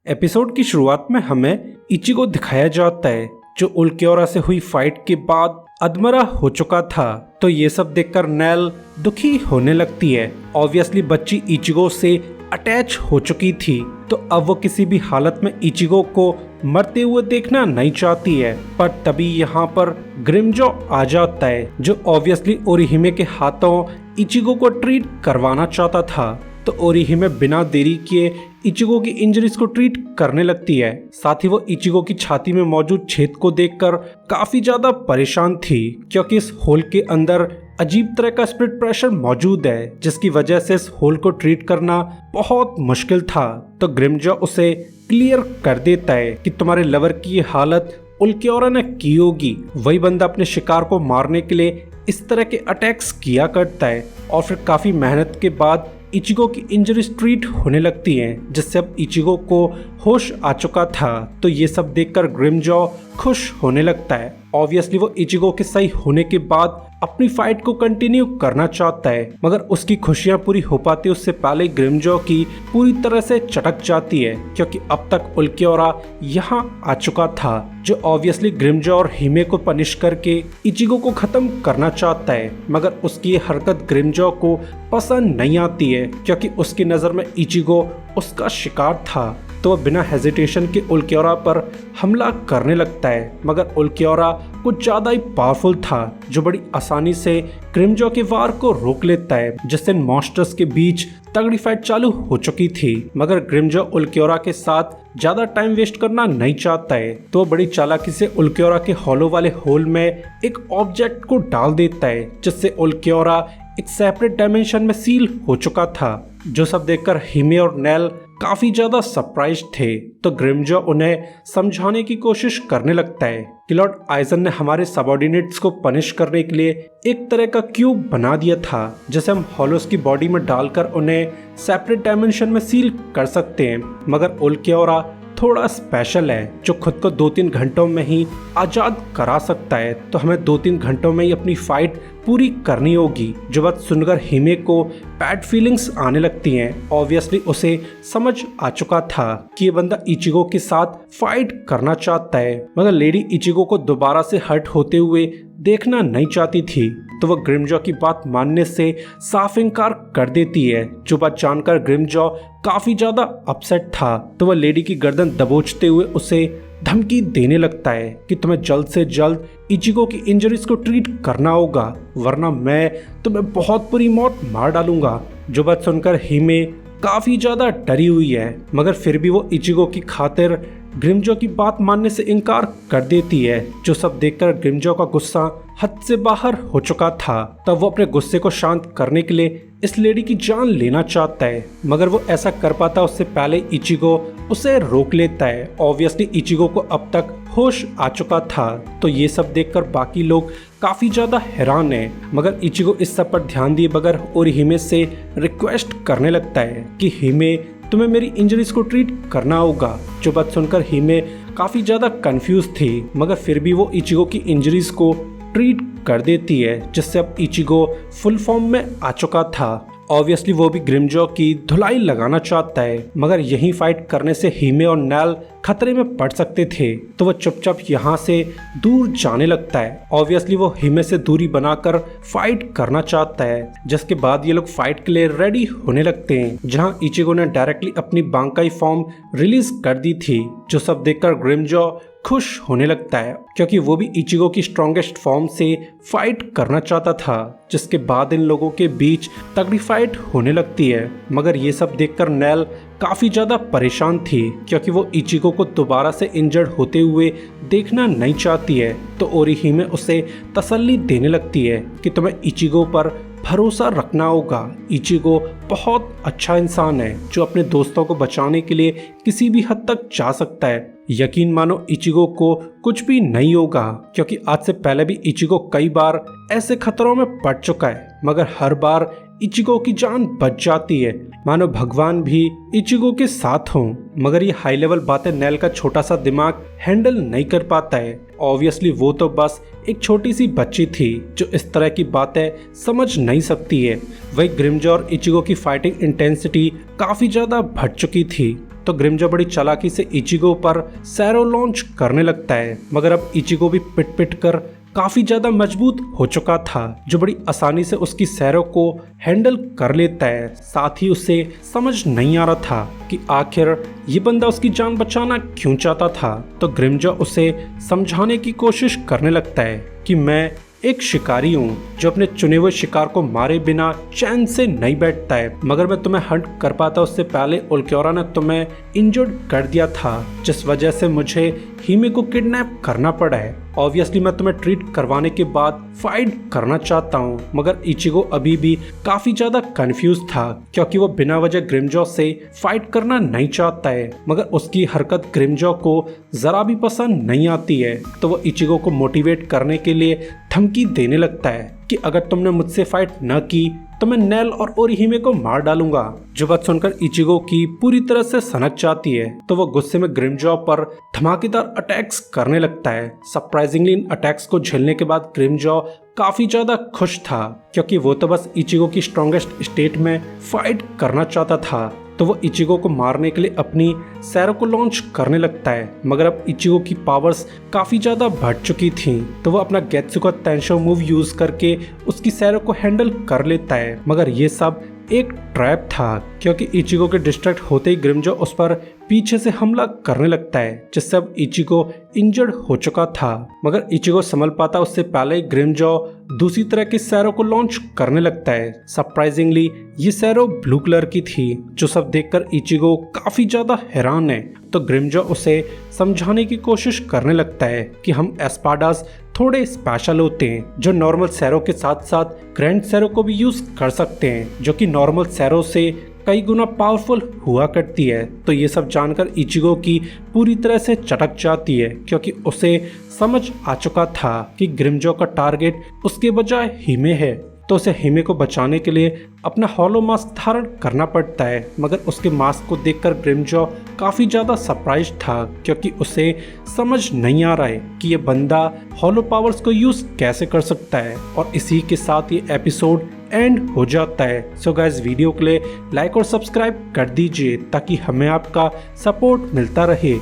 Episode की शुरुआत में हमें इचिगो दिखाया जाता है जो उल्क्योरा से हुई फाइट के बाद अधमरा हो चुका था। तो ये सब देखकर नेल दुखी होने लगती है। ऑब्वियसली बच्ची इचिगो से अटैच हो चुकी थी, तो अब वो किसी भी हालत में इचिगो को मरते हुए देखना नहीं चाहती है। पर तभी यहाँ पर ग्रिमजो आ जाता है जो ऑब्वियसली ओरिहिमे के हाथों इचिगो को ट्रीट करवाना चाहता था। तो ओरिहिमे बिना देरी किए इचिगो की इंजरीज को ट्रीट करने लगती है। साथ ही वो इचिगो की छाती में मौजूद छेद को देखकर काफी ज्यादा परेशान थी, क्योंकि इस होल के अंदर अजीब तरह का स्प्लिट प्रेशर मौजूद है, जिसकी वजह से इस होल को ट्रीट करना बहुत मुश्किल था। तो ग्रिमजो उसे क्लियर कर देता है कि तुम्हारे लवर की ये हालत उल्क्योरा ने की होगी। वही बंदा अपने शिकार को मारने के लिए इस तरह के अटैक्स किया करता है। और फिर काफी मेहनत के बाद इचिगो की इंजरीज ट्रीट होने लगती हैं, जिससे अब इचिगो को होश आ चुका था। तो ये सब देखकर ग्रिमजो खुश होने लगता है। ऑब्वियसली वो इचिगो के सही होने के बाद अपनी फाइट को कंटिन्यू करना चाहता है, मगर उसकी खुशियां पूरी हो पाती उससे पहले ग्रिमजो की पूरी तरह से चटक जाती है, क्योंकि अब तक उल्क्योरा यहाँ आ चुका था, जो ऑब्वियसली ग्रिमजो और हिमे को पनिश करके इचिगो को खत्म करना चाहता है। मगर उसकी ये हरकत ग्रिमजो को पसंद नहीं आती है, क्योंकि उसकी नज़र में इचिगो उसका शिकार था। तो वह बिना हेजिटेशन के उल्क्योरा पर हमला करने लगता है, मगर उल्क्योरा कुछ ज़्यादा ही पावरफुल था, जो बड़ी आसानी से ग्रिमजो के वार को रोक लेता है, जिससे मॉन्स्टर्स के बीच तगड़ी फाइट चालू हो चुकी थी। मगर ग्रिमजो उल्क्योरा के साथ ज़्यादा टाइम वेस्ट करना नहीं चाहता है, तो बड़ी चालाकी से उल्क्योरा के हॉलो वाले होल में एक ऑब्जेक्ट को डाल देता है, जिससे उल्क्योरा एक सेपरेट डायमेंशन में सील हो चुका था। जो सब देखकर हिमे और नेल काफी ज्यादा सरप्राइज थे। तो ग्रिमजो उन्हें समझाने की कोशिश करने लगता है कि लॉर्ड आइजन ने हमारे सबऑर्डिनेट्स को पनिश करने के लिए एक तरह का क्यूब बना दिया था, जिसे हम हॉलोस की बॉडी में डालकर उन्हें सेपरेट डायमेंशन में सील कर सकते हैं। मगर उल्क्योरा थोड़ा स्पेशल है, जो खुद को 2-3 घंटों में ही आजाद करा सकता है। तो हमें 2-3 घंटों में ही अपनी फाइट पूरी करनी होगी। जो बात सुनकर हिमे को बैड फीलिंग्स आने लगती हैं। ऑब्वियसली उसे समझ आ चुका था कि ये बंदा इचिगो के साथ फाइट करना चाहता है, मगर लेडी इचिगो को दोबारा से हर्ट होते हुए देखना नहीं चाहती थी। तो वह ग्रिमजो की बात मानने से साफ इनकार कर देती है। जो बात जानकर ग्रिमजो काफी ज्यादा अपसेट था, तो वह लेडी की गर्दन दबोचते हुए उसे धमकी देने लगता है कि तुम्हें जल्द से जल्द इचिगो की इंजरीज को ट्रीट करना होगा, वरना मैं तुम्हें बहुत बुरी मौत मार डालूंगा। जो बात सुनकर हिमे काफी ज्यादा डरी हुई है, मगर फिर भी वो इचिगो की खातिर ग्रिमजो की बात मानने से इनकार कर देती है। जो सब देखकर ग्रिमजो का गुस्सा हद से बाहर हो चुका था। तब वो अपने गुस्से को शांत करने के लिए इस लेडी की जान लेना चाहता है, मगर वो ऐसा कर पाता उससे पहले इचिगो उसे रोक लेता है। ऑब्वियसली इचिगो को अब तक होश आ चुका था। तो ये सब देखकर बाकी लोग काफी ज्यादा हैरान हैं, मगर इचिगो इस सब पर ध्यान दिए बगैर ओरिहिमे से रिक्वेस्ट करने लगता है कि हिमे तुम्हें मेरी इंजरीज को ट्रीट करना होगा। जो बात सुनकर हिमे काफी ज्यादा कंफ्यूज थी, मगर फिर भी वो इचिगो की इंजरीज को ट्रीट कर देती है, जिससे अब इचिगो फुल फॉर्म में आ चुका था। ऑब्वियसली वो भी ग्रिमजो की धुलाई लगाना चाहता है, मगर यही फाइट करने से हिमे और नेल खतरे में पड़ सकते थे। तो वो चुपचाप यहाँ से दूर जाने लगता है। ऑब्वियसली वो हिमे से दूरी बनाकर फाइट करना चाहता है, जिसके बाद ये लोग फाइट के लिए रेडी होने लगते हैं, जहाँ इचिगो ने डायरेक्टली अपनी बांकाई फॉर्म रिलीज कर दी थी। जो सब देखकर ग्रिमजो खुश होने लगता है, क्योंकि वो भी इचिगो की स्ट्रॉन्गेस्ट फॉर्म से फाइट करना चाहता था। जिसके बाद इन लोगों के बीच तगड़ी फाइट होने लगती है। मगर ये सब देखकर नेल काफी ज्यादा परेशान थी, क्योंकि वो इचिगो को दोबारा से इंजर्ड होते हुए देखना नहीं चाहती है। तो ओरिहिमे उसे तसल्ली देने लगती है कि तुम्हें इचिगो पर भरोसा रखना होगा। इचिगो बहुत अच्छा इंसान है, जो अपने दोस्तों को बचाने के लिए किसी भी हद तक जा सकता है। यकीन मानो इचिगो को कुछ भी नहीं होगा, क्योंकि आज से पहले भी इचिगो कई बार ऐसे खतरों में पड़ चुका है, मगर हर बार इचिगो की जान बच जाती है, मानो भगवान भी इचिगो के साथ हों। मगर ये हाई लेवल बातें नेल का छोटा सा दिमाग हैंडल नहीं कर पाता है। ऑब्वियसली वो तो बस एक छोटी सी बच्ची थी जो इस तरह की बातें समझ नहीं सकती है। वही ग्रिमजो और इचिगो की फाइटिंग इंटेंसिटी काफी ज्यादा बढ़ चुकी थी। तो ग्रिमजो बड़ी चालाकी से इचिगो पर सैरो लॉन्च करने लगता है, मगर अब इचिगो भी पिट पिट कर काफी ज्यादा मजबूत हो चुका था, जो बड़ी आसानी से उसकी सैरो को हैंडल कर लेता है। साथ ही उसे समझ नहीं आ रहा था कि आखिर ये बंदा उसकी जान बचाना क्यों चाहता था। तो ग्रिमजो उसे समझाने की कोशिश करने लगता है कि मैं एक शिकारी हूँ जो अपने चुने हुए शिकार को मारे बिना चैन से नहीं बैठता है, मगर मैं तुम्हें हंट कर पाता उससे पहले उल्क्योरा ने तुम्हें इंजर्ड कर दिया था, जिस वजह से मुझे हिमे को किडनैप करना पड़ा है। ऑब्वियसली मैं तुम्हें ट्रीट करवाने के बाद फाइट करना चाहता हूँ, मगर इचिगो अभी भी काफी ज्यादा कंफ्यूज था क्योंकि वो बिना वजह ग्रिमजो से फाइट करना नहीं चाहता है, मगर उसकी हरकत ग्रिमजो को जरा भी पसंद नहीं आती है। तो वो इचिगो को मोटिवेट करने के लिए धमकी देने लगता है कि अगर तुमने मुझसे फाइट न की तो मैं नेल और ओरिहिमे को मार डालूंगा। जो बात सुनकर इचिगो की पूरी तरह से सनक जाती है, तो वो गुस्से में ग्रिमजो पर धमाकेदार अटैक्स करने लगता है। सरप्राइजिंगली इन अटैक्स को झेलने के बाद ग्रिमजो काफी ज्यादा खुश था क्योंकि वो तो बस इचिगो की स्ट्रॉन्गेस्ट स्टेट में फाइट करना चाहता था। तो वो इचिगो को मारने के लिए अपनी सैरो को लॉन्च करने लगता है, मगर अब इचिगो की पावर्स काफी ज्यादा बढ़ चुकी थी। तो वो अपना गेत्सुका तेंशो मूव यूज करके उसकी सैरो को हैंडल कर लेता है, मगर ये सब एक ट्रैप था क्योंकि इचिगो के डिस्ट्रैक्ट होते ही ग्रिमजो उस पर पीछे से हमला करने लगता है, जिससे अब इचिगो इंजर्ड हो चुका था। मगर इचिगो संभल पाता उससे पहले ही ग्रिमजो दूसरी तरह की सैरो को लॉन्च करने लगता है। सरप्राइजिंगली ये सैरो ब्लू कलर की थी, जो सब देखकर इचिगो काफी ज्यादा हैरान है। तो ग्रिमजो उसे समझाने की कोशिश करने लगता है कि हम एस्पाडास थोड़े स्पेशल होते हैं, जो नॉर्मल सैरो के साथ साथ ग्रैंड सैरो को भी यूज कर सकते हैं, जो कि नॉर्मल सैरो से कई गुना पावरफुल हुआ करती है। तो ये सब जानकर इचिगो की पूरी तरह से चटक जाती है क्योंकि उसे समझ आ चुका था कि ग्रिमजो का टारगेट उसके बजाय हिमे है। तो उसे हिमे को बचाने के लिए अपना हॉलो मास्क धारण करना पड़ता है, मगर उसके मास्क को देखकर ग्रिमजो काफ़ी ज़्यादा सरप्राइज था क्योंकि उसे समझ नहीं आ रहा है कि ये बंदा हॉलो पावर्स को यूज़ कैसे कर सकता है। और इसी के साथ ये एपिसोड एंड हो जाता है। सो गाइस, वीडियो के लिए लाइक और सब्सक्राइब कर दीजिए ताकि हमें आपका सपोर्ट मिलता रहे।